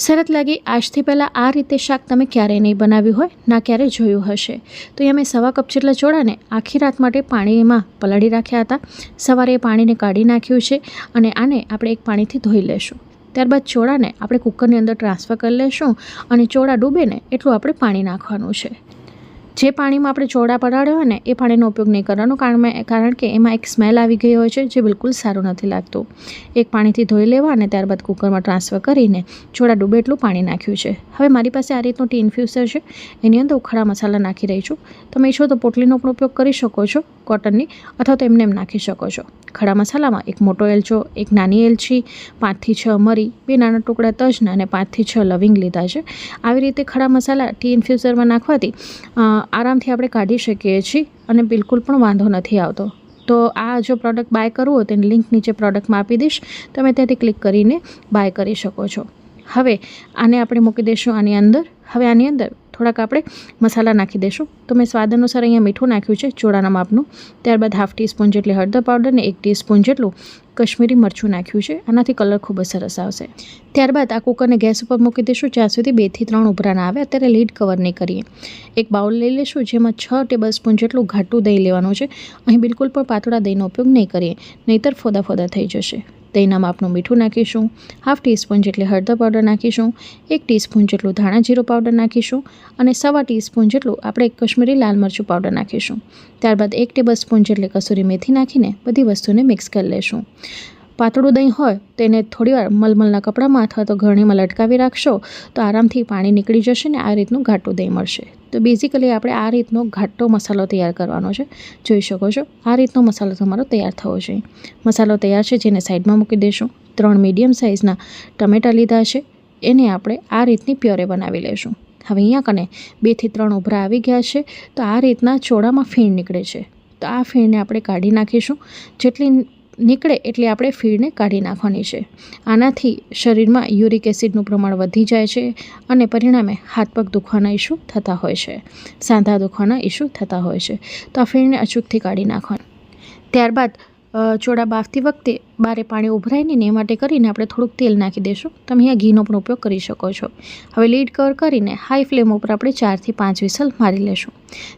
શરત લાગી આજથી પહેલાં આ રીતે શાક તમે ક્યારેય નહીં બનાવ્યું હોય, ના ક્યારેય જોયું હશે. તો અહીંયા મેં 1/4 કપ જેટલા ચોળાને આખી રાત માટે પાણીમાં પલાળી રાખ્યા હતા. સવારે એ પાણીને કાઢી નાખ્યું છે અને આને આપણે એક પાણીથી ધોઈ લેશું. ત્યારબાદ ચોળાને આપણે કુકરની અંદર ટ્રાન્સફર કરી લેશું અને ચોળા ડૂબે ને એટલું આપણે પાણી નાખવાનું છે. જે પાણીમાં આપણે ચોળા પલાળ્યા હોય ને એ પાણીનો ઉપયોગ નહીં કરવાનો, કારણ કે એમાં એક સ્મેલ આવી ગઈ હોય છે જે બિલકુલ સારું નથી લાગતું. એક પાણીથી ધોઈ લેવા અને ત્યારબાદ કુકરમાં ટ્રાન્સફર કરીને ચોળા ડૂબે એટલું પાણી નાખ્યું છે. હવે મારી પાસે આ રીતનું ટી ઇન્ફ્યુઝર છે, એની અંદર ખડા મસાલા નાખી રહી છું. તમે ઈચ્છો તો પોટલીનો પણ ઉપયોગ કરી શકો છો, કોટનની, અથવા તો એમને એમ નાખી શકો છો. ખડા મસાલામાં એક મોટો એલચો, એક નાની એલચી, 5 થી 6 મરી, 2 નાના ટુકડા તજના અને 5 થી 6 લવિંગ લીધા છે. આવી રીતે ખડા મસાલા ટી ઇન્ફ્યુઝરમાં નાખવાથી આરામથી આપણે કાઢી શકીએ છીએ અને બિલકુલ પણ વાંધો નથી આવતો. તો આ જો પ્રોડક્ટ બાય કરવું હોય તેની લિંક નીચે પ્રોડક્ટમાં આપી દઈશ, તમે ત્યાંથી ક્લિક કરીને બાય કરી શકો છો. હવે આને આપણે મૂકી દઈશું આની અંદર. હવે આની અંદર થોડાક આપણે મસાલા નાખી દઈશું. તો મેં સ્વાદ અનુસાર અહીંયા મીઠું નાખ્યું છે ચોળાના માપનું. ત્યારબાદ 1/2 ટીસ્પૂન જેટલી હળદર પાવડર ને 1 ટીસ્પૂન જેટલું કશ્મીરી મરચું નાખ્યું છે. આનાથી કલર ખૂબ જ સરસ આવશે. ત્યારબાદ આ કુકરને ગેસ ઉપર મૂકી દઈશું જ્યાં સુધી 2 થી 3 ઉભરા ના આવે. અત્યારે લીડ કવર નહીં કરીએ. એક બાઉલ લઈ લઈશું જેમાં 6 ટેબલસ્પૂન જેટલું ઘાટું દહીં લેવાનું છે. અહીં બિલકુલ પણ પાતળા દહીંનો ઉપયોગ નહીં કરીએ, નહીંતર ફોદા થઈ જશે. દહીંના માપનું મીઠું નાખીશું, 1/2 ટીસ્પૂન જેટલી હળદર પાવડર નાખીશું, 1 ટીસ્પૂન જેટલું ધાણા જીરું પાવડર નાખીશું અને 1/4 ટીસ્પૂન જેટલું આપણે કશ્મીરી લાલ મરચું પાવડર નાખીશું. ત્યારબાદ 1 ટેબલસ્પૂન જેટલી કસૂરી મેથી નાખીને બધી વસ્તુને મિક્સ કરી લેશું. પાતળું દહીં હોય તેને થોડીવાર મલમલના કપડામાં અથવા તો ગરણીમાં લટકાવી રાખશો તો આરામથી પાણી નીકળી જશે ને આ રીતનું ઘાટું દહીં મળશે. તો બેઝિકલી આપણે આ રીતનો ઘાટો મસાલો તૈયાર કરવાનો છે. જોઈ શકો છો આ રીતનો મસાલો તમારો તૈયાર થવો જોઈએ. મસાલો તૈયાર છે જેને સાઈડમાં મૂકી દઈશું. 3 મીડિયમ સાઇઝના ટમેટાં લીધા છે, એને આપણે આ રીતની પ્યોરે બનાવી લઈશું. હવે અહીંયા કને 2 થી 3 ઉભરા આવી ગયા છે. તો આ રીતના ચોળામાં ફીણ નીકળે છે, તો આ ફીણને આપણે કાઢી નાખીશું. જેટલી નીકળે એટલે આપણે ફીણને કાઢી નાખવાની છે. આનાથી શરીરમાં યુરિક એસિડનું પ્રમાણ વધી જાય છે અને પરિણામે હાથ પગ દુખવાના ઇસ્યુ થતા હોય છે, સાંધા દુખવાના ઇસ્યુ થતા હોય છે. તો આ ફીણને અચૂકથી કાઢી નાખવાની. ત્યારબાદ ચોળા બાફતી વખતે બારે પાણી ઉભરાય નહીં ને એ માટે કરીને આપણે થોડુંક તેલ નાખી દઈશું. તમે અહીંયા ઘીનો પણ ઉપયોગ કરી શકો છો. હવે લીડ કવર કરીને હાઈ ફ્લેમ ઉપર આપણે 4 થી 5 વિસલ મારી લેશું.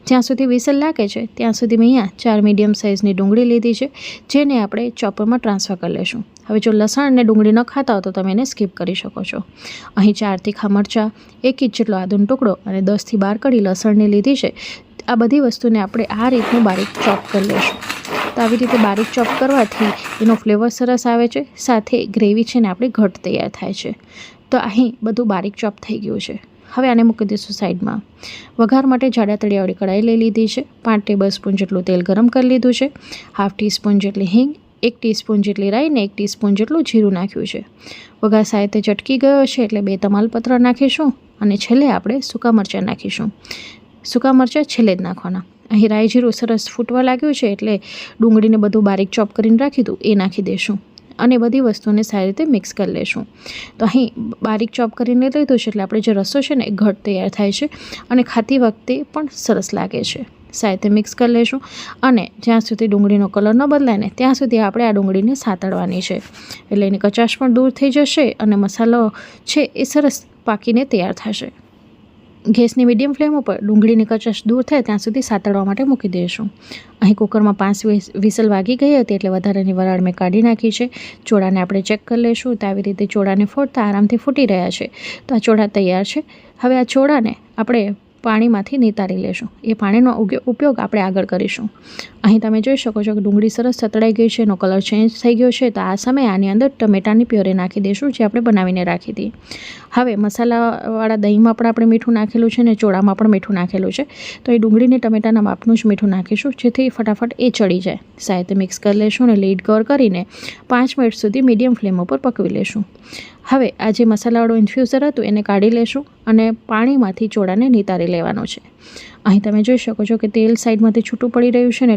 જ્યાં સુધી વિસલ લાગે છે ત્યાં સુધી મેં અહીંયા 4 મીડિયમ સાઇઝની ડુંગળી લીધી છે, જેને આપણે ચોપરમાં ટ્રાન્સફર કરી લેશું. હવે જો લસણ અને ડુંગળી ન ખાતા હો તો તમે એને સ્કીપ કરી શકો છો. અહીં 4 તીખા મરચાં, 1 ઇંચ જેટલો આદુનો ટુકડો અને 10 થી 12 કળી લસણની લીધી છે. આ બધી વસ્તુને આપણે આ રીતનું બારીક ચોપ કરી લઈશું. તો આવી રીતે બારીક ચોપ કરવાથી એનો ફ્લેવર સરસ આવે છે, સાથે ગ્રેવી છે ને આપણી ઘટ તૈયાર થાય છે. તો અહીં બધું બારીક ચોપ થઈ ગયું છે. હવે આને મૂકી દઈશું સાઈડમાં. વઘાર માટે જાડા તળિયાવાળી કઢાઈ લઈ લીધી છે. 5 ટેબલસ્પૂન જેટલું તેલ ગરમ કરી લીધું છે. 1/2 ટીસ્પૂન જેટલી હિંગ, 1 ટીસ્પૂન જેટલી રાઈ ને 1 ટીસ્પૂન જેટલું જીરું નાખ્યું છે. વઘાર સાથે ચટકી ગયો છે એટલે 2 તમાલપત્ર નાખીશું અને છેલ્લે આપણે સૂકા મરચાં નાખીશું. સૂકા મરચાં છેલ્લે જ નાખવાના. અહીં રાઈ જીરું સરસ ફૂટવા લાગ્યું છે એટલે ડુંગળીને બધું બારીક ચોપ કરીને રાખ્યું હતું એ નાખી દઈશું અને બધી વસ્તુને સારી રીતે મિક્સ કરી લેશું. તો અહીં બારીક ચોપ કરીને લીધું છે એટલે આપણે જે રસો છે ને એ ઘટ તૈયાર થાય છે અને ખાતી વખતે પણ સરસ લાગે છે. સાથે મિક્સ કરી લેશું અને જ્યાં સુધી ડુંગળીનો કલર ન બદલાય ને ત્યાં સુધી આપણે આ ડુંગળીને સાતળવાની છે, એટલે એની કચાશ પણ દૂર થઈ જશે અને મસાલો છે એ સરસ પાકીને તૈયાર થશે. ગેસની મીડિયમ ફ્લેમ ઉપર ડુંગળીની કચાશ દૂર થાય ત્યાં સુધી સાતળવા માટે મૂકી દઈશું. અહીં કુકરમાં 5 વિસલ વાગી ગઈ હતી એટલે વધારાની વરાળ મેં કાઢી નાખી છે. ચોળાને આપણે ચેક કરી લઈશું. તો આવી રીતે ચોળાને ફોડતા આરામથી ફૂટી રહ્યા છે. તો આ ચોળા તૈયાર છે. હવે આ ચોળાને આપણે પાણીમાંથી નિતારી લેશું. એ પાણીનો ઉપયોગ આપણે આગળ કરીશું. અહીં તમે જોઈ શકો છો કે ડુંગળી સરસ સતળાઈ ગઈ છે, એનો કલર ચેન્જ થઈ ગયો છે. તો આ સમયે આની અંદર ટમેટાની પ્યોરે નાખી દઈશું જે આપણે બનાવીને રાખી હતી. હવે મસાલાવાળા દહીંમાં પણ આપણે મીઠું નાખેલું છે ને ચોળામાં પણ મીઠું નાખેલું છે. તો એ ડુંગળીને ટમેટાના માપનું જ મીઠું નાખીશું જેથી ફટાફટ એ ચડી જાય. સાથે મિક્સ કરી લેશું અને લીડ કવર કરીને 5 મિનિટ સુધી મીડિયમ ફ્લેમ ઉપર પકવી લેશું. હવે આ જે મસાલાવાળું ઇન્ફ્યુઝર હતું એને કાઢી લેશું અને પાણીમાંથી ચોળાને નિતારી લેવાનું છે. અહીં તમે જોઈ શકો છો કે તેલ સાઈડમાંથી છૂટું પડી રહ્યું છે ને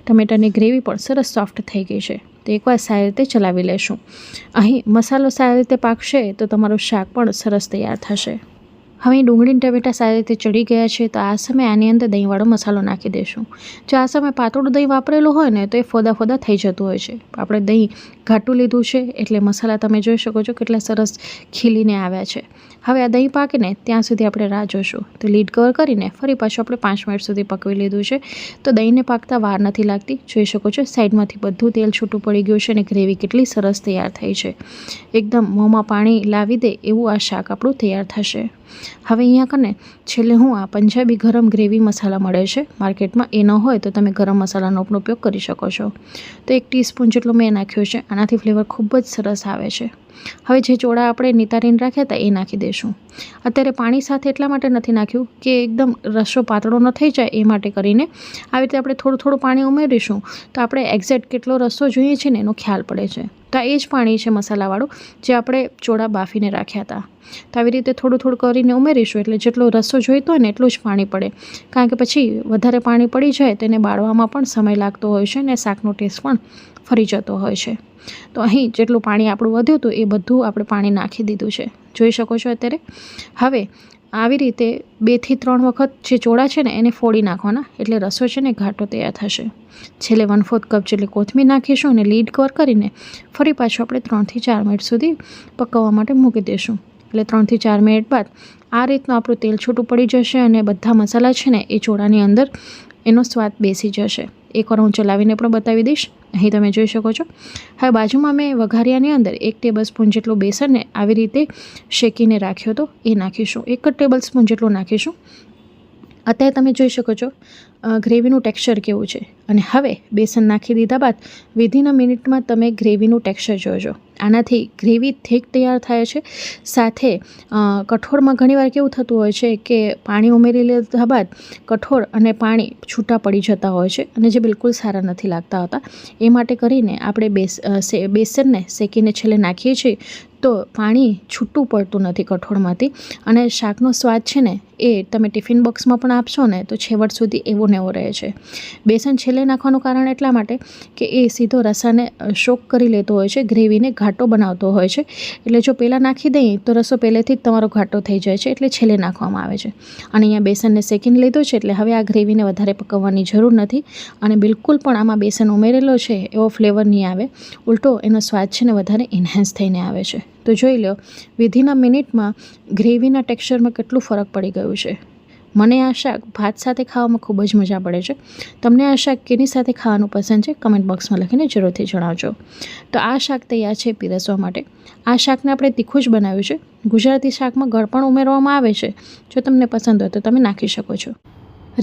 ટમેટાની ગ્રેવી પણ સરસ સોફ્ટ થઈ ગઈ છે. તો એકવાર સારી રીતે ચલાવી લેશું. અહીં મસાલો સારી રીતે પાકશે તો તમારું શાક પણ સરસ તૈયાર થશે. હવે ડુંગળી ટમેટા સારી રીતે ચડી ગયા છે. તો આ સમયે આની અંદર દહીંવાળો મસાલો નાખી દઈશું. જો આ સમયે પાતળું દહીં વાપરેલું હોય ને તો એ ફોદા થઈ જતું હોય છે. આપણે દહીં ઘાટું લીધું છે એટલે મસાલા તમે જોઈ શકો છો કેટલા સરસ ખીલીને આવ્યા છે. હવે આ દહીં પાકે ને ત્યાં સુધી આપણે રાહ જોઈશું. તો લીડ કવર કરીને ફરી પાછું આપણે 5 મિનિટ સુધી પકવી લીધું છે. તો દહીંને પાકતા વાર નથી લાગતી. જોઈ શકો છો સાઈડમાંથી બધું તેલ છૂટું પડી ગયું છે અને ગ્રેવી કેટલી સરસ તૈયાર થઈ છે. એકદમ મોંમાં પાણી લાવી દે એવું આ શાક આપણું તૈયાર થશે. હવે અહીંયા કને છેલ્લે હું આ પંજાબી ગરમ ગ્રેવી મસાલા મળે છે માર્કેટમાં, એ ન હોય તો તમે ગરમ મસાલાનો પણ ઉપયોગ કરી શકો છો. તો 1 ટીસ્પૂન જેટલો મેં નાખ્યો છે. આનાથી ફ્લેવર ખૂબ જ સરસ આવે છે. હવે જે ચોળા આપણે નિતારીને રાખ્યા હતા એ નાખી દઈશું. અત્યારે પાણી સાથે એટલા માટે નથી નાખ્યું કે એકદમ રસો પાતળો ન થઈ જાય, એ માટે કરીને આવી રીતે આપણે થોડું થોડું પાણી ઉમેરીશું તો આપણે એક્ઝેક્ટ કેટલો રસો જોઈએ છે ને એનો ખ્યાલ પડે છે. તો આ એ જ પાણી છે મસાલાવાળું જે આપણે ચોળા બાફીને રાખ્યા હતા. તો આવી રીતે થોડું થોડું કરીને ઉમેરીશું એટલે જેટલો રસો જોઈતો હોય ને એટલું જ પાણી પડે, કારણ કે પછી વધારે પાણી પડી જાય તેને બાળવામાં પણ સમય લાગતો હોય છે અને શાકનો ટેસ્ટ પણ ફરી જતો હોય છે. તો અહીં જેટલું પાણી આપણું વધ્યું હતું એ બધું આપણે પાણી નાખી દીધું છે, જોઈ શકો છો અત્યારે. હવે આવી રીતે 2 થી 3 વખત જે ચોળા છે ને એને ફોડી નાખવાના એટલે રસો છે ને ઘાટો તૈયાર થશે. છેલ્લે 1/4 કપ જેટલી કોથમીર નાખીશું અને લીડ કવર કરીને ફરી પાછું આપણે 3 થી 4 મિનિટ સુધી પકવવા માટે મૂકી દઈશું. એટલે 3 થી 4 મિનિટ બાદ આ રીતનું આપણું તેલ છૂટું પડી જશે અને બધા મસાલા છે ને એ ચોળાની અંદર એનો સ્વાદ બેસી જશે. એકવાર હું ચલાવીને પણ બતાવી દઈશ. અહીં તમે જોઈ શકો છો. હવે બાજુમાં મેં વઘારિયાની અંદર 1 ટેબલસ્પૂન જેટલું બેસનને આવી રીતે શેકીને રાખ્યો હતો એ નાખીશું. 1 જ ટેબલસ્પૂન જેટલું નાખીશું. અત્યારે તમે જોઈ શકો છો ગ્રેવીનું ટેક્સચર કેવું છે. અને હવે બેસન નાખી દીધા બાદ વિધિન અ મિનિટમાં તમે ગ્રેવીનું ટેક્સચર જોજો. આનાથી ગ્રેવી થીક તૈયાર થાય છે. સાથે કઠોળમાં ઘણીવાર કેવું થતું હોય છે કે પાણી ઉમેરી લીધા બાદ કઠોળ અને પાણી છૂટા પડી જતા હોય છે અને જે બિલકુલ સારા નથી લાગતા હોતા. એ માટે કરીને આપણે બેસનને શેકીને છેલ્લે નાખીએ છીએ તો પાણી છૂટું પડતું નથી કઠોળમાંથી અને શાકનો સ્વાદ છે ને એ તમે ટિફિન બોક્સમાં પણ આપશો ને તો છેવટ સુધી એવો ને એવો રહે છે. બેસન છેલ્લે નાખવાનું કારણ એટલા માટે કે એ સીધો રસાને શોક કરી લેતો હોય છે, ગ્રેવીને ઘાટો બનાવતો હોય છે. એટલે જો પહેલાં નાખી દઈએ તો રસો પહેલેથી જ તમારો ઘાટો થઈ જાય છે, એટલે છેલ્લે નાખવામાં આવે છે. અને અહીંયા બેસનને શેકીને લીધો છે એટલે હવે આ ગ્રેવીને વધારે પકવવાની જરૂર નથી અને બિલકુલ પણ આમાં બેસન ઉમેરેલો છે એવો ફ્લેવર નહીં આવે, ઉલટો એનો સ્વાદ છે ને વધારે એન્હાન્સ થઈને આવે છે. તો જોઈ લો વિધિન અ મિનિટમાં ગ્રેવીના ટેક્સચરમાં કેટલું ફરક પડી ગયું છે. મને આ શાક ભાત સાથે ખાવામાં ખૂબ જ મજા પડે છે. તમને આ શાક કેની સાથે ખાવાનું પસંદ છે કમેન્ટ બોક્સમાં લખીને જરૂરથી જણાવજો. તો આ શાક તૈયાર છે પીરસવા માટે. આ શાકને આપણે તીખું જ બનાવ્યું છે. ગુજરાતી શાકમાં ગળ પણ ઉમેરવામાં આવે છે. જો તમને પસંદ હોય તો તમે નાખી શકો છો.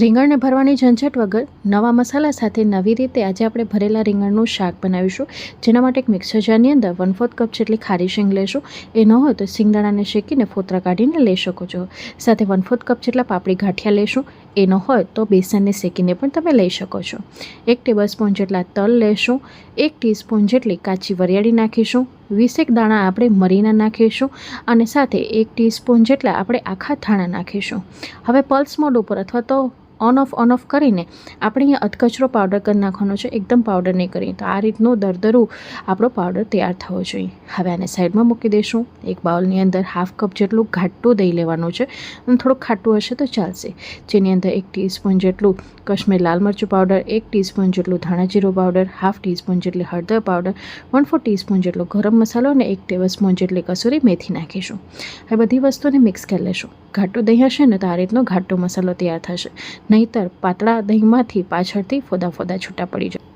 રીંગણને ભરવાની ઝંઝટ વગર નવા મસાલા સાથે નવી રીતે આજે આપણે ભરેલા રીંગણનું શાક બનાવીશું. જેના માટે એક મિક્સર જારની અંદર 1/4 કપ જેટલી ખારી શીંગ લેશું. એ ન હોય તો સિંગદાણાને શેકીને ફોતરા કાઢીને લઈ શકો છો. સાથે 1/4 કપ જેટલા પાપડી ગાંઠિયા લેશું. એ ન હોય તો બેસનને શેકીને પણ તમે લઈ શકો છો. 1 ટેબલસ્પૂન જેટલા તલ લેશું. 1 ટીસ્પૂન જેટલી કાચી વરિયાળી નાખીશું. 20 દાણા આપણે મરીના નાખીશું અને સાથે 1 ટીસ્પૂન જેટલા આપણે આખા ધાણા નાખીશું. હવે પલ્સ મોડ ઉપર અથવા તો ઓન ઓફ કરીને આપણે અહીંયા અધકચરો પાવડર કરી નાખવાનો છે, એકદમ પાવડર નહીં કરીએ. તો આ રીતનું દરદરું આપણો પાવડર તૈયાર થવો જોઈએ. હવે આને સાઈડમાં મૂકી દઈશું. એક બાઉલની અંદર 1/2 કપ જેટલું ઘાટું દહીં લેવાનું છે અને થોડુંક ખાટું હશે તો ચાલશે. જેની અંદર 1 ટીસ્પૂન જેટલું કશ્મીર લાલ મરચું પાવડર, 1 ટીસ્પૂન જેટલું ધાણા જીરું પાવડર, 1/2 ટીસ્પૂન જેટલી હળદર પાવડર, 1/4 ટીસ્પૂન જેટલો ગરમ મસાલો અને 1 ટેબલસ્પૂન જેટલી કસૂરી મેથી નાખીશું. હવે બધી વસ્તુને મિક્સ કરી લેશું. ઘાટું દહીં હશે ને તો આ રીતનો ઘાટો મસાલો તૈયાર થશે, નહીંતર પાતળા દહીંમાંથી પાછળથી ફોદા છૂટા પડી જાય.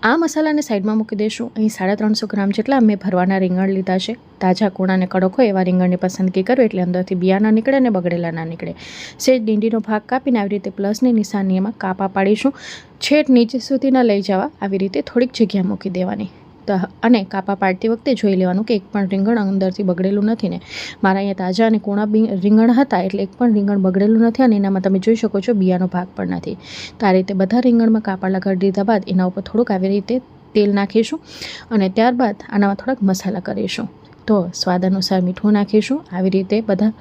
આ મસાલાને સાઈડમાં મૂકી દઈશું. અહીં 350 ગ્રામ જેટલા મેં ભરવાના રીંગણ લીધા છે. તાજા કૂણા અને કડક હોય એવા રીંગણની પસંદગી કરો એટલે અંદરથી બિયા ના નીકળે અને બગડેલા ના નીકળે. સેજ ડીંડીનો ભાગ કાપીને આવી રીતે પ્લસની નિશાનીમાં કાપા પાડીશું. છેટ નીચે સુધી ન લઈ જવા આવી રીતે થોડીક જગ્યા મૂકી દેવાની. અને કાપા પાડતી વખતે જોઈ લેવાનું કે એક પણ રીંગણ અંદરથી બગડેલું નથી ને. મારા અહીંયા તાજા અને કૂણા રીંગણ હતા એટલે એક પણ રીંગણ બગડેલું નથી અને એનામાં તમે જોઈ શકો છો બિયાનો ભાગ પણ નથી. તો આ રીતે બધા રીંગણમાં કાપા લગાડી દીધા બાદ એના ઉપર થોડુંક આવી રીતે તેલ નાખીશું અને ત્યારબાદ આનામાં થોડાક મસાલા કરીશું. તો સ્વાદ અનુસાર મીઠું નાખીશું. આવી રીતે બધા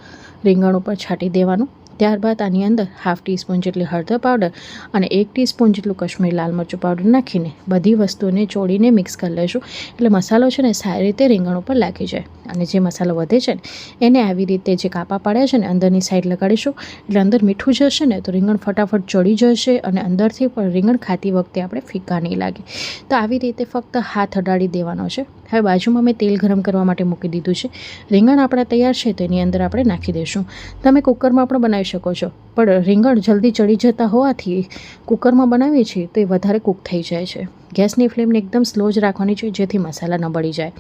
રીંગણ ઉપર છાંટી દેવાનું. ત્યારબાદ આની અંદર 1/2 ટીસ્પૂન જેટલી હળદર પાવડર અને 1 ટીસ્પૂન જેટલું કશ્મીરી લાલ મરચું પાવડર નાખીને બધી વસ્તુને ચોળીને મિક્સ કરી લઈશું. એટલે મસાલો છે ને સારી રીતે રીંગણ ઉપર લાગી જાય. અને જે મસાલો વધે છે ને એને આવી રીતે જે કાપા પાડ્યા છે ને અંદરની સાઈડ લગાડીશું. એટલે અંદર મીઠું જશે ને તો રીંગણ ફટાફટ ચડી જશે અને અંદરથી પણ રીંગણ ખાતી વખતે આપણે ફીકા નહીં લાગે. તો આવી રીતે ફક્ત હાથ અડાડી દેવાનો છે. હવે બાજુમાં મેં તેલ ગરમ કરવા માટે મૂકી દીધું છે. રીંગણ આપણા તૈયાર છે તો એની અંદર આપણે નાખી દઈશું. તમે કુકરમાં પણ બનાવી શકો છો, પણ રીંગણ જલ્દી ચડી જતા હોવાથી કુકરમાં બનાવીએ છીએ તો એ વધારે કૂક થઈ જાય છે. ગેસની ફ્લેમને એકદમ સ્લો જ રાખવાની છે જેથી મસાલા ન બળી જાય.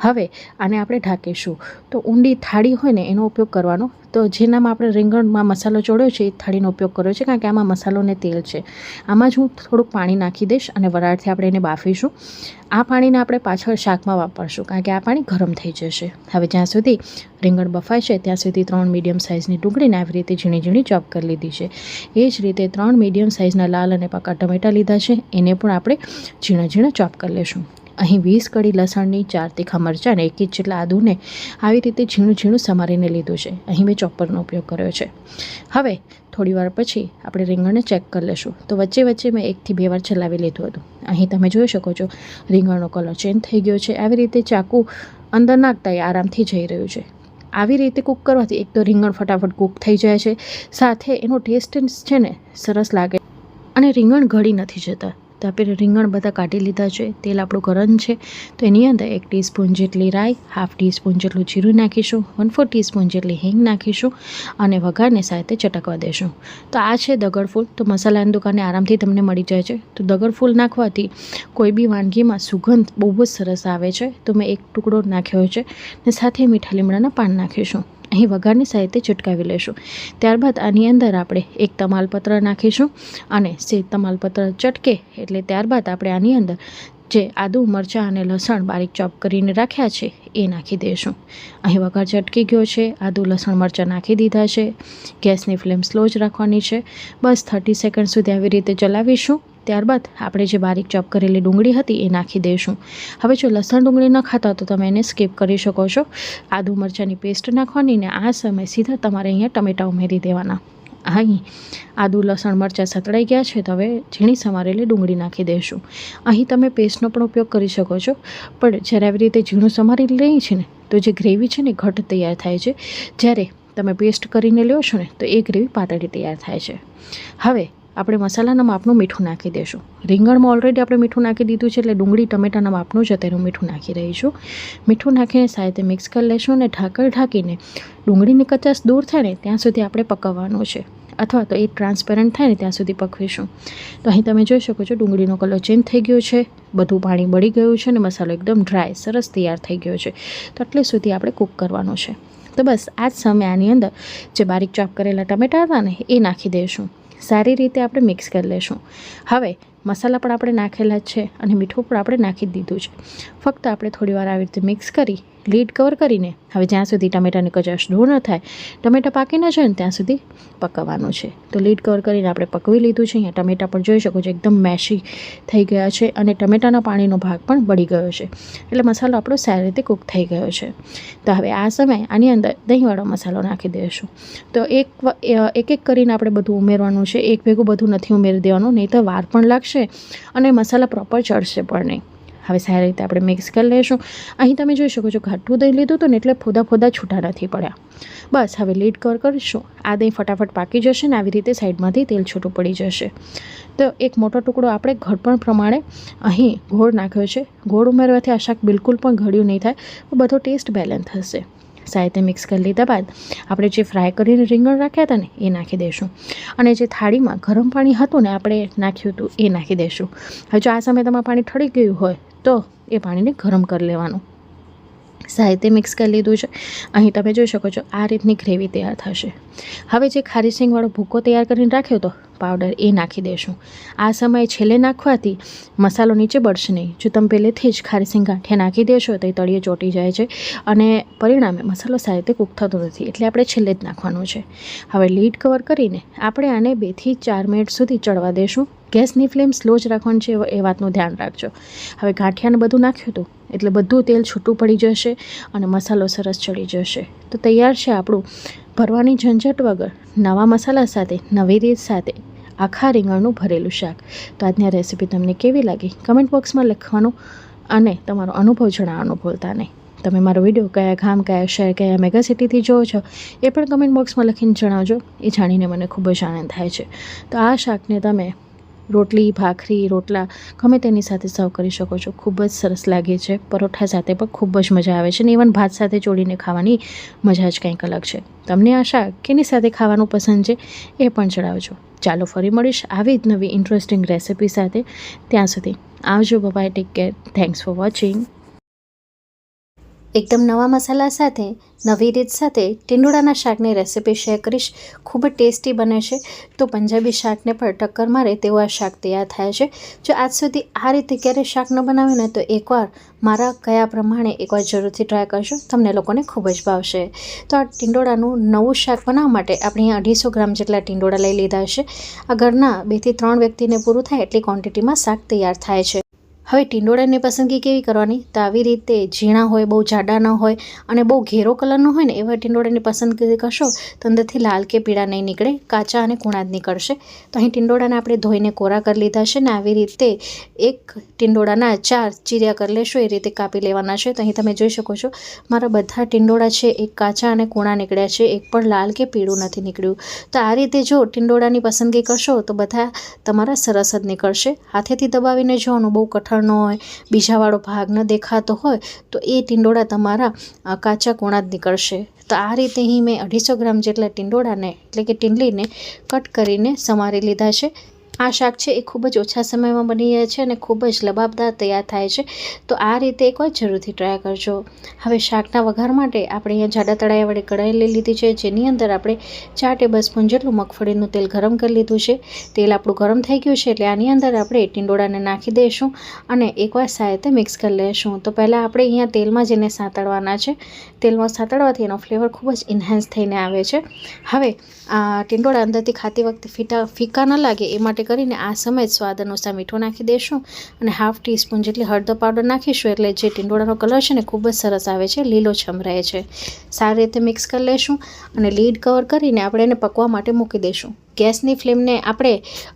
હવે આને આપણે ઢાંકીશું. તો ઊંડી થાળી હોય ને એનો ઉપયોગ કરવાનો. તો જેનામાં આપણે રીંગણમાં મસાલો ચોળ્યો છે એ થાળીનો ઉપયોગ કર્યો છે, કારણ કે આમાં મસાલો ને તેલ છે. આમાં જ હું થોડુંક પાણી નાખી દઈશ અને વરાળથી આપણે એને બાફીશું. આ પાણીને આપણે પાછળ શાકમાં વાપરશું, કારણ કે આ પાણી ગરમ થઈ જશે. હવે જ્યાં સુધી રીંગણ બફાય છે ત્યાં સુધી 3 મીડિયમ સાઇઝની ડુંગળીને આવી રીતે ઝીણી ઝીણી ચોપ કરી લીધી છે. એ જ રીતે 3 મીડિયમ સાઇઝના લાલ અને પાકા ટમેટાં લીધા છે, એને પણ આપણે ઝીણા ઝીણા ચોપ કરી લઈશું. અહીં 20 કળી લસણની, 4 તીખા મરચાં અને 1 ઇંચ જેટલા આદુને આવી રીતે ઝીણું ઝીણું સમારીને લીધું છે. અહીં મેં ચોપરનો ઉપયોગ કર્યો છે. હવે થોડીવાર પછી આપણે રીંગણને ચેક કરી લઈશું. તો વચ્ચે વચ્ચે મેં 1 થી 2 વાર ચલાવી લીધું હતું. અહીં તમે જોઈ શકો છો રીંગણનો કલર ચેન્જ થઈ ગયો છે. આવી રીતે ચાકુ અંદર નાખતા એ આરામથી જઈ રહ્યું છે. આવી રીતે કૂક કરવાથી એક તો રીંગણ ફટાફટ કૂક થઈ જાય છે, સાથે એનો ટેસ્ટ છે ને સરસ લાગે અને રીંગણ ગળી નથી જતા. તો આપણે રીંગણ બધા કાઢી લીધા છે. તેલ આપણું ગરમ છે તો એની અંદર 1 ટીસ્પૂન જેટલી રાઈ, 1/2 ટીસ્પૂન જેટલું જીરું નાખીશું, 1/4 ટીસ્પૂન જેટલી હિંગ નાખીશું અને વઘારને સાથે ચટકવા દેશું. તો આ છે દગડફૂલ. તો મસાલાની દુકાને આરામથી તમને મળી જાય છે. તો દગડફૂલ નાખવાથી કોઈ બી વાનગીમાં સુગંધ બહુ જ સરસ આવે છે. તો મેં 1 ટુકડો નાખ્યો છે ને સાથે મીઠા લીમડાના પાન નાખીશું. અહીં વઘારની સાથે ચટકાવી લઈશું. ત્યારબાદ આની અંદર આપણે 1 તમાલપત્ર નાખીશું અને સે તમાલપત્ર ચટકે એટલે ત્યારબાદ આપણે આની અંદર જે આદુ, મરચાં અને લસણ બારીક ચોપ કરીને રાખ્યા છે એ નાખી દઈશું. અહીં વઘાર ચટકી ગયો છે. આદુ, લસણ, મરચાં નાખી દીધા છે. ગેસની ફ્લેમ સ્લો જ રાખવાની છે. બસ 30 સેકન્ડ સુધી આવી રીતે ચલાવીશું. ત્યારબાદ આપણે જે બારીક ચોપ કરેલી ડુંગળી હતી એ નાખી દઈશું. હવે જો લસણ ડુંગળી ન ખાતા તો તમે એને સ્કીપ કરી શકો છો. આદુ મરચાંની પેસ્ટ નાખવાની ને આ સમયે સીધા તમારે અહીંયા ટમેટાં ઉમેરી દેવાના. અહીં આદુ, લસણ, મરચાં સતળાઈ ગયા છે તો હવે ઝીણી સમારેલી ડુંગળી નાખી દઈશું. અહીં તમે પેસ્ટનો પણ ઉપયોગ કરી શકો છો, પણ જ્યારે આવી રીતે ઝીણું સમારી લઈએ છીએ ને તો જે ગ્રેવી છે ને ઘટ તૈયાર થાય છે. જ્યારે તમે પેસ્ટ કરીને લ્યો છો ને તો એ ગ્રેવી પાતળી તૈયાર થાય છે. હવે આપણે મસાલાના માપનું મીઠું નાખી દઈશું. રીંગણમાં ઓલરેડી આપણે મીઠું નાખી દીધું છે એટલે ડુંગળી ટમેટાના માપનું જ અત્યારે મીઠું નાખી રહીશું. મીઠું નાખીને સાથે મિક્સ કરી લઈશું અને ઢાંકીને ડુંગળીની કચાશ દૂર થાય ને ત્યાં સુધી આપણે પકાવવાનું છે, અથવા તો એ ટ્રાન્સપેરન્ટ થાય ને ત્યાં સુધી પકવીશું. તો અહીં તમે જોઈ શકો છો ડુંગળીનો કલર ચેન્જ થઈ ગયો છે, બધું પાણી બળી ગયું છે અને મસાલો એકદમ ડ્રાય સરસ તૈયાર થઈ ગયો છે. તો એટલે સુધી આપણે કૂક કરવાનો છે. તો બસ આ જ સમયે આની અંદર જે બારીક ચોપ કરેલા ટમેટા હતા ને એ નાખી દઈશું. સારી રીતે આપણે મિક્સ કરી લઈશું. હવે મસાલા પણ આપણે નાખેલા જ છે અને મીઠું પણ આપણે નાખી દીધું છે. ફક્ત આપણે થોડીવાર આવી રીતે મિક્સ કરી લીડ કવર કરીને હવે જ્યાં સુધી ટમેટાની કચાશ દૂર ન થાય, ટમેટા પાકી ન જાય ને ત્યાં સુધી પકાવવાનું છે. તો લીડ કવર કરીને આપણે પકવી લીધું છે. અહીંયા ટમેટા પણ જોઈ શકો છો એકદમ મેશી થઈ ગયા છે અને ટમેટાના પાણીનો ભાગ પણ બળી ગયો છે. એટલે મસાલો આપણો સારી રીતે કૂક થઈ ગયો છે. તો હવે આ સમયે આની અંદર દહીંવાળો મસાલો નાખી દઈશું. તો એક કરીને આપણે બધું ઉમેરવાનું છે. એક ભેગું બધું નથી ઉમેરી દેવાનું, નહીં તો વાર પણ લાગશે અને મસાલા પ્રોપર ચડશે પણ નહીં. હવે સારી રીતે આપણે મિક્સ કરી લઈશું. અહીં તમે જોઈ શકો છો ઘાટું દહીં લીધું હતું ને એટલે ફોદા છૂટા નથી પડ્યા. બસ હવે લીડ કવર કરીશું. આ દહીં ફટાફટ પાકી જશે ને આવી રીતે સાઈડમાંથી તેલ છૂટું પડી જશે. તો એક મોટો ટુકડો આપણે ઘડપણ પ્રમાણે અહીં ગોળ નાખ્યો છે. ગોળ ઉમેરવાથી આ શાક બિલકુલ પણ ઘડ્યું નહીં થાય, બધો ટેસ્ટ બેલેન્સ થશે. સાથે મિક્સ કરી લીધા બાદ આપણે જે ફ્રાય કરીને રીંગણ રાખ્યા હતા ને એ નાખી દઈશું અને જે થાળીમાં ગરમ પાણી હતું ને આપણે નાખ્યું હતું એ નાખી દઈશું. હવે જો આ સમયે તમારું પાણી ઠરી ગયું હોય તો એ પાણીને ગરમ કરી લેવાનું. સાહિત્ય મિક્સ કરી લીધું છે. અહીં તમે જોઈ શકો છો આ રીતની ગ્રેવી તૈયાર થશે. હવે જે ખારી સિંગવાળો ભૂકો તૈયાર કરીને રાખ્યો હતો પાવડર એ નાખી દઈશું. આ સમયે છેલ્લે નાખવાથી મસાલો નીચે બળશે નહીં. જો તમે પહેલેથી જ ખારી સિંગ ગાંઠિયા નાખી દેશો તો એ તળિયે ચોંટી જાય છે અને પરિણામે મસાલો સારી રીતે કૂક થતો નથી, એટલે આપણે છેલ્લે જ નાખવાનું છે. હવે લીડ કવર કરીને આપણે આને 2 થી 4 મિનિટ સુધી ચડવા દઈશું. ગેસની ફ્લેમ સ્લો જ રાખવાની છે, એ વાતનું ધ્યાન રાખજો. હવે ગાંઠિયાને બધું નાખ્યું હતું એટલે બધું તેલ છૂટું પડી જશે અને મસાલો સરસ ચડી જશે. તો તૈયાર છે આપણું ભરવાની ઝંઝટ વગર નવા મસાલા સાથે નવી રીત સાથે આખા રીંગણનું ભરેલું શાક. તો આજની રેસીપી તમને કેવી લાગી કમેન્ટ બોક્સમાં લખવાનું અને તમારો અનુભવ જણાવવાનું ભૂલતા નહીં. તમે મારો વિડીયો કયા ગામ, કયા શહેર, કયા મેગા સિટીથી જોવો છો એ પણ કમેન્ટ બોક્સમાં લખીને જણાવજો. એ જાણીને મને ખૂબ જ આનંદ થાય છે. તો આ શાકને તમે રોટલી, ભાખરી, રોટલા ગમે તેની સાથે સર્વ કરી શકો છો. ખૂબ જ સરસ લાગે છે. પરોઠા સાથે પણ ખૂબ જ મજા આવે છે ને ઇવન ભાત સાથે જોડીને ખાવાની મજા જ કંઈક અલગ છે. તમને આ શાક કેની સાથે ખાવાનું પસંદ છે એ પણ જણાવજો. ચાલો ફરી મળીશ આવી જ નવી ઇન્ટરેસ્ટિંગ રેસિપી સાથે. ત્યાં સુધી આવજો. Bye, take care. Thanks for watching. એકદમ નવા મસાલા સાથે નવી રીત સાથે ટીંડોળાના શાકની રેસીપી શેર કરીશ. ખૂબ જ ટેસ્ટી બને છે. તો પંજાબી શાકને પણ ટક્કર મારે તેવું આ શાક તૈયાર થાય છે. જો આજ સુધી આ રીતે ક્યારે શાક ન બનાવ્યું ને તો એકવાર મારા કયા પ્રમાણે એકવાર જરૂરથી ટ્રાય કરજો. તમને લોકોને ખૂબ જ ભાવશે. તો આ ટીંડોળાનું નવું શાક બનાવવા માટે આપણે અહીંયા 250 ગ્રામ જેટલા ટીંડોળા લઈ લીધા છે. આ ઘરના 2 થી 3 વ્યક્તિને પૂરું થાય એટલી ક્વોન્ટિટીમાં શાક તૈયાર થાય છે. હવે ટીંડોળાની પસંદગી કેવી કરવાની? તો આવી રીતે ઝીણા હોય, બહુ જાડા ન હોય અને બહુ ઘેરો કલરનો હોય ને એવા ટીંડોળાની પસંદગી કરશો તો અંદરથી લાલ કે પીળા નહીં નીકળે, કાચા અને કૂણા જ નીકળશે. તો અહીં ટીંડોળાને આપણે ધોઈને કોરા કરી લીધા છે ને આવી રીતે એક ટીંડોળાના 4 ચીરિયા કરી લેશો એ રીતે કાપી લેવાના છે. તો અહીં તમે જોઈ શકો છો મારા બધા ટીંડોળા છે એક કાચા અને કૂણા નીકળ્યા છે, એક પણ લાલ કે પીળું નથી નીકળ્યું. તો આ રીતે જો ટીંડોળાની પસંદગી કરશો તો બધા તમારા સરસ જ નીકળશે. હાથેથી દબાવીને જોવાનું, બહુ કઠણ ન હોય, બીજાવાળો ભાગ ન દેખાતો હોય તો એ ટીંડોળા તમારા કાચા કૂણા જ નીકળશે. તો આ રીતે અહીં મેં 250 ગ્રામ જેટલા ટીંડોળાને એટલે કે ટીંડલીને કટ કરીને સમારી લીધા છે. આ શાક છે એ ખૂબ જ ઓછા સમયમાં બની જાય છે અને ખૂબ જ લબાબદાર તૈયાર થાય છે. તો આ રીતે એકવાર જરૂરથી ટ્રાય કરજો. હવે શાકના વઘાર માટે આપણે અહીંયા જાડા તળાયા વડે કઢાઈ લઈ લીધી છે, જેની અંદર આપણે 4 ટેબલસ્પૂન જેટલું મગફળીનું તેલ ગરમ કરી લીધું છે. તેલ આપણું ગરમ થઈ ગયું છે એટલે આની અંદર આપણે ટીંડોળાને નાખી દઈશું અને એકવાર સારી રીતે મિક્સ કરી લઈશું. તો પહેલાં આપણે અહીંયા તેલમાં જ એને સાંતળવાના છે. તેલમાં સાંતળવાથી એનો ફ્લેવર ખૂબ જ ઇન્હાન્સ થઈને આવે છે. હવે આ ટીંડોળા અંદરથી ખાતી વખતે ફીકા ન લાગે એ માટે કરીને આ સમયે સ્વાદ અનુસાર મીઠું નાખી દઈશું અને 1/2 ટીસ્પૂન જેટલી હળદર પાવડર નાખીશું એટલે જે ટીંડોળાનો કલર છે ને ખૂબ જ સરસ આવે છે, લીલોછમ રહે છે. સારી રીતે મિક્સ કરી લઈશું અને લીડ કવર કરીને આપણે એને પકવા માટે મૂકી દઈશું. ગેસની ફ્લેમને આપણે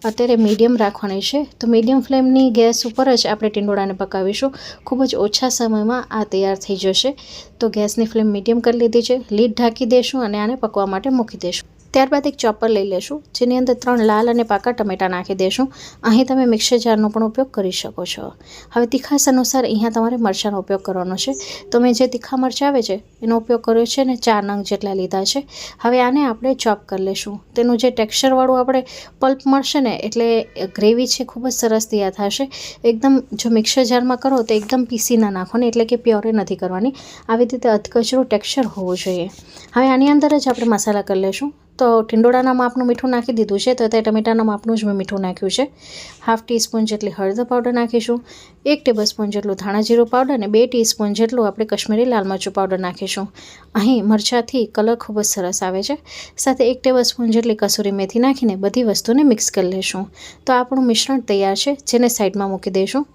અત્યારે મીડિયમ રાખવાની છે. તો મીડિયમ ફ્લેમની ગેસ ઉપર જ આપણે ટીંડોળાને પકાવીશું. ખૂબ જ ઓછા સમયમાં આ તૈયાર થઈ જશે. તો ગેસની ફ્લેમ મીડિયમ કરી લીધી છે. લીડ ઢાંકી દઈશું અને આને પકવા માટે મૂકી દઈશું. ત્યારબાદ એક ચોપર લઈ લેશું, જેની અંદર 3 લાલ અને પાકા ટમેટાં નાખી દઈશું. અહીં તમે મિક્સર જારનો પણ ઉપયોગ કરી શકો છો. હવે તીખાસ અનુસાર અહીંયા તમારે મરચાંનો ઉપયોગ કરવાનો છે. તો મેં જે તીખા મરચાં આવે છે એનો ઉપયોગ કર્યો છે ને 4 નંગ જેટલા લીધા છે. હવે આને આપણે ચોપ કરી લઈશું. તેનું જે ટેક્સચરવાળું આપણે પલ્પ મળશે ને એટલે ગ્રેવી છે ખૂબ જ સરસ તૈયાર થશે. એકદમ જો મિક્સર જારમાં કરો તો એકદમ પીસી ના નાખવાની, એટલે કે પ્યોરે નથી કરવાની. આવી રીતે અધકચરું ટેક્સચર હોવું જોઈએ. હવે આની અંદર જ આપણે મસાલા કરી લઈશું. તો ટીંડોળાના માપનું મીઠું નાખી દીધું છે, તો તે ટમેટાના માપનું જ મેં મીઠું નાખ્યું છે. 1/2 ટીસ્પૂન જેટલી હળદર પાવડર નાખીશું. 1 ટેબલસ્પૂન જેટલું ધાણા જીરું પાવડર અને 2 ટીસ્પૂન જેટલું આપણે કશ્મીરી લાલ મરચું પાવડર નાખીશું. અહીં મરચાંથી કલર ખૂબ જ સરસ આવે છે. સાથે 1 ટેબલસ્પૂન જેટલી કસૂરી મેથી નાખીને બધી વસ્તુને મિક્સ કરી લઈશું. તો આપણું મિશ્રણ તૈયાર છે, જેને સાઈડમાં મૂકી દઈશું.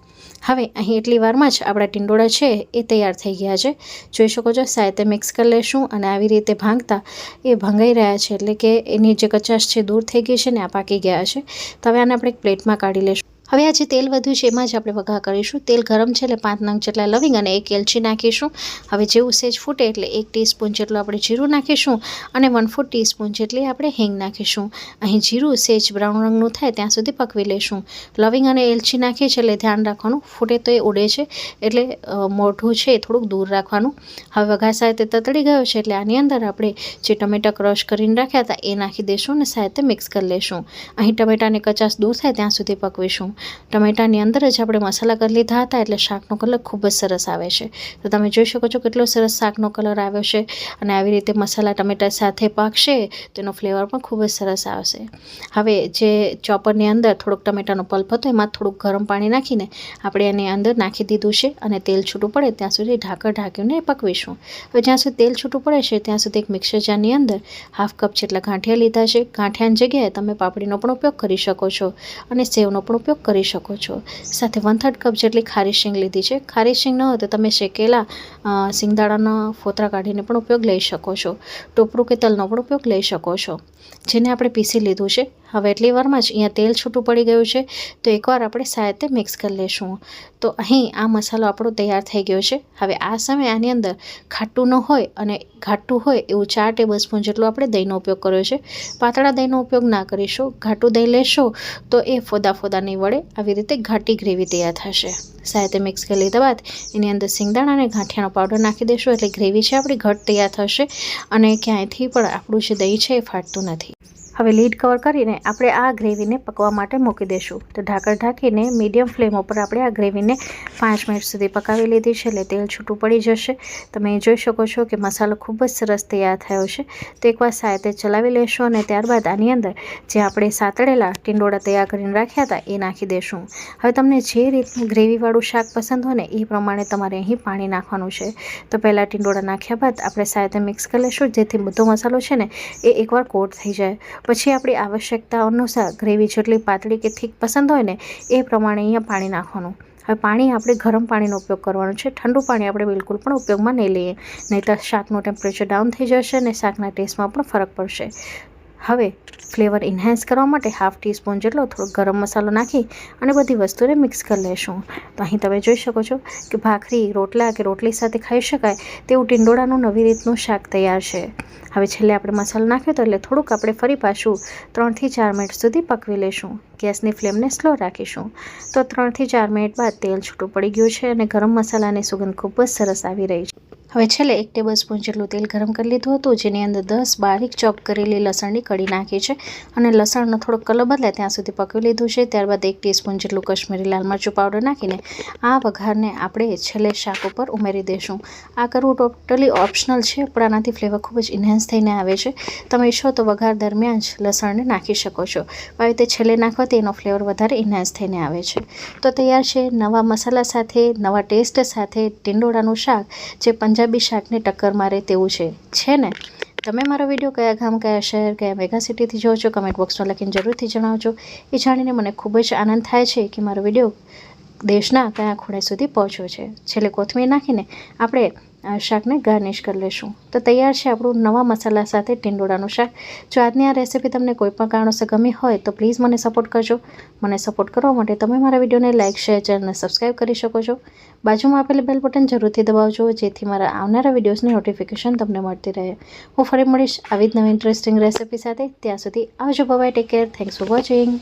હવે અહીં એટલી વારમાં જ આપણા ટીંડોળા છે એ તૈયાર થઈ ગયા છે. જોઈ શકો છો સાયતે મિક્સ કરી લઈશું અને આવી રીતે ભાંગતા એ ભંગાઈ રહ્યા છે, એટલે કે એની જે કચાશ છે દૂર થઈ ગઈ છે ને આ પાકી ગયા છે. તો હવે આને આપણે એક પ્લેટમાં કાઢી લઈશું. હવે આ જે તેલ વધ્યું છે એમાં જ આપણે વઘાર કરીશું. તેલ ગરમ છે એટલે 5 નંગ જેટલા લવિંગ અને 1 એલચી નાખીશું. હવે જેવું સેજ ફૂટે એટલે 1 ટીસ્પૂન જેટલું આપણે જીરું નાખીશું અને 1/4 ટીસ્પૂન જેટલી આપણે હિંગ નાખીશું. અહીં જીરું સેજ બ્રાઉન રંગનું થાય ત્યાં સુધી પકવી લઈશું. લવિંગ અને એલચી નાખીએ છીએ એટલે ધ્યાન રાખવાનું, ફૂટે તો એ ઉડે છે એટલે મોઢું છે એ થોડુંક દૂર રાખવાનું. હવે વઘાર સાથે તતડી ગયો છે એટલે આની અંદર આપણે જે ટમેટા ક્રશ કરીને રાખ્યા હતા એ નાખી દઈશું અને સાથે મિક્સ કરી લઈશું. અહીં ટમેટાની કચાશ દૂર થાય ત્યાં સુધી પકવીશું. ટમેટાની અંદર જ આપણે મસાલા કરી લીધા હતા એટલે શાકનો કલર ખૂબ જ સરસ આવે છે. તો તમે જોઈ શકો છો કેટલો સરસ શાકનો કલર આવ્યો છે અને આવી રીતે મસાલા ટમેટા સાથે પાકશે તો એનો ફ્લેવર પણ ખૂબ જ સરસ આવશે. હવે જે ચોપરની અંદર થોડુંક ટમેટાનો પલ્પ હતો એમાં થોડુંક ગરમ પાણી નાખીને આપણે એની અંદર નાખી દીધું છે અને તેલ છૂટું પડે ત્યાં સુધી ઢાંકીને પકવીશું. હવે જ્યાં સુધી તેલ છૂટું પડે છે ત્યાં સુધી એક મિક્સર જારની અંદર હાફ કપ જેટલા ગાંઠિયા લીધા છે. ગાંઠિયાની જગ્યાએ તમે પાપડીનો પણ ઉપયોગ કરી શકો છો અને સેવનો પણ ઉપયોગ કરી શકો છો. સાથે 1/3 કપ જેટલી ખારી શીંગ લીધી છે. ખારી શીંગ ન હોય તો તમે શેકેલા શિંગદાણાના ફોતરા કાઢીને પણ ઉપયોગ લઈ શકો છો. ટોપરું કે તલનો પણ ઉપયોગ લઈ શકો છો, જેને આપણે પીસી લીધું છે. હવે એટલી વારમાં જ અહીંયા તેલ છૂટું પડી ગયું છે તો એકવાર આપણે સાયતે મિક્સ કરી લઈશું. તો અહીં આ મસાલો આપણો તૈયાર થઈ ગયો છે. હવે આ સમયે આની અંદર ખાટું ન હોય અને ઘાટું હોય એવું 4 ટેબલસ્પૂન જેટલો આપણે દહીંનો ઉપયોગ કર્યો છે. પાતળા દહીંનો ઉપયોગ ના કરીશું. ઘાટું દહીં લેશો તો એ ફોદા નહીં વળે, આવી રીતે ઘાટી ગ્રેવી તૈયાર થશે. સાયતે મિક્સ કરી લીધા બાદ એની અંદર સિંગદાણા અને ગાંઠિયાનો પાવડર નાખી દઈશું એટલે ગ્રેવી છે આપણી ઘટ તૈયાર થશે અને ક્યાંયથી પણ આપણું જે દહીં છે એ ફાટતું નથી. હવે લીડ કવર કરીને આપણે આ ગ્રેવીને પકવા માટે મૂકી દઈશું. તો ઢાંકણ ઢાંકીને મીડિયમ ફ્લેમ ઉપર આપણે આ ગ્રેવીને 5 મિનિટ સુધી પકાવી લીધી છે એટલે તેલ છૂટું પડી જશે. તમે જોઈ શકો છો કે મસાલો ખૂબ જ સરસ તૈયાર થયો છે. તો એકવાર સાયતે ચલાવી લેશો અને ત્યારબાદ આની અંદર જે આપણે સાતળેલા ટીંડોળા તૈયાર કરીને રાખ્યા હતા એ નાખી દઈશું. હવે તમને જે રીતનું ગ્રેવીવાળું શાક પસંદ હોય ને એ પ્રમાણે તમારે અહીં પાણી નાખવાનું છે. તો પહેલાં ટીંડોળા નાખ્યા બાદ આપણે સાયતે મિક્સ કરી લઈશું જેથી બધો મસાલો છે ને એ એકવાર કોટ થઈ જાય. પછી આપણી આવશ્યકતા અનુસાર ગ્રેવી જેટલી પાતળી કે થીક પસંદ હોય ને એ પ્રમાણે અહીંયા પાણી નાખવાનું. હવે પાણી આપણે ગરમ પાણીનો ઉપયોગ કરવાનો છે. ઠંડુ પાણી આપણે બિલકુલ પણ ઉપયોગમાં નહીં લઈએ, નહીં તો શાકનું ટેમ્પરેચર ડાઉન થઈ જશે અને શાકના ટેસ્ટમાં પણ ફરક પડશે. હવે ફ્લેવર ઇન્હાન્સ કરવા માટે 1/2 ટીસ્પૂન જેટલો થોડો ગરમ મસાલો નાખી અને બધી વસ્તુને મિક્સ કરી લઈશું. તો અહીં તમે જોઈ શકો છો કે ભાખરી, રોટલા કે રોટલી સાથે ખાઈ શકાય તેવું ટીંડોળાનું નવી રીતનું શાક તૈયાર છે. હવે છેલ્લે આપણે મસાલો નાખ્યો તો એટલે થોડુંક આપણે ફરી પાછું 3 થી 4 મિનિટ સુધી પકવી લઈશું. ગેસની ફ્લેમને સ્લો રાખીશું. તો 3 થી 4 મિનિટ બાદ તેલ છૂટું પડી ગયું છે અને ગરમ મસાલાની સુગંધ ખૂબ જ સરસ આવી રહી છે. હવે છેલ્લે 1 ટેબલસ્પૂન જેટલું તેલ ગરમ કરી લીધું હતું જેની અંદર 10 બારીક ચોપ કરેલી લસણની કળી નાખી છે અને લસણનો થોડોક કલર બદલાય ત્યાં સુધી પકવી લીધું છે. ત્યારબાદ 1 ટીસ્પૂન જેટલું કશ્મીરી લાલ મરચું પાવડર નાખીને આ વઘારને આપણે છેલ્લે શાક ઉપર ઉમેરી દઈશું. આ કરવું ટોટલી ઓપ્શનલ છે પણ આનાથી ફ્લેવર ખૂબ જ ઇન્હાન્સ થઈને આવે છે. તમે ઈચ્છો તો વઘાર દરમિયાન જ લસણને નાખી શકો છો. આવી રીતે છેલ્લે નાખવાથી એનો ફ્લેવર વધારે ઇન્હાન્સ થઈને આવે છે. તો તૈયાર છે નવા મસાલા સાથે, નવા ટેસ્ટ સાથે ટીંડોળાનું શાક જે પંજાબી શાકને ટક્કર મારે તેવું છે ને? તમે મારો વિડીયો કયા ગામ, કયા શહેર, કયા મેગા સિટીથી જોવો છો કમેન્ટ બોક્સમાં લખીને જરૂરથી જણાવજો. એ જાણીને મને ખૂબ જ આનંદ થાય છે કે મારો વિડીયો દેશના કયા ખૂણે સુધી પહોંચ્યો છે. છેલ્લે કોથમીર નાખીને આપણે શાકને ગાર્નિશ કરી લઈશું. તો તૈયાર છે આપણું નવા મસાલા સાથે ટીંડોળાનું શાક. જો આજની આ રેસીપી તમને કોઈ પણ કારણોસર ગમી હોય તો પ્લીઝ મને સપોર્ટ કરજો. મને સપોર્ટ કરવા માટે તમે મારા વિડીયોને લાઇક, શેર, ચેનલને સબસ્ક્રાઈબ કરી શકો છો. બાજુમાં આપેલી બેલ બટન જરૂરથી દબાવજો જેથી મારા આવનારા વિડીયોઝની નોટિફિકેશન તમને મળતી રહે. હું ફરી મળીશ આવી જ નવી ઇન્ટરેસ્ટિંગ રેસીપી સાથે. ત્યાં સુધી આવજો. Bye, take care. Thanks for watching.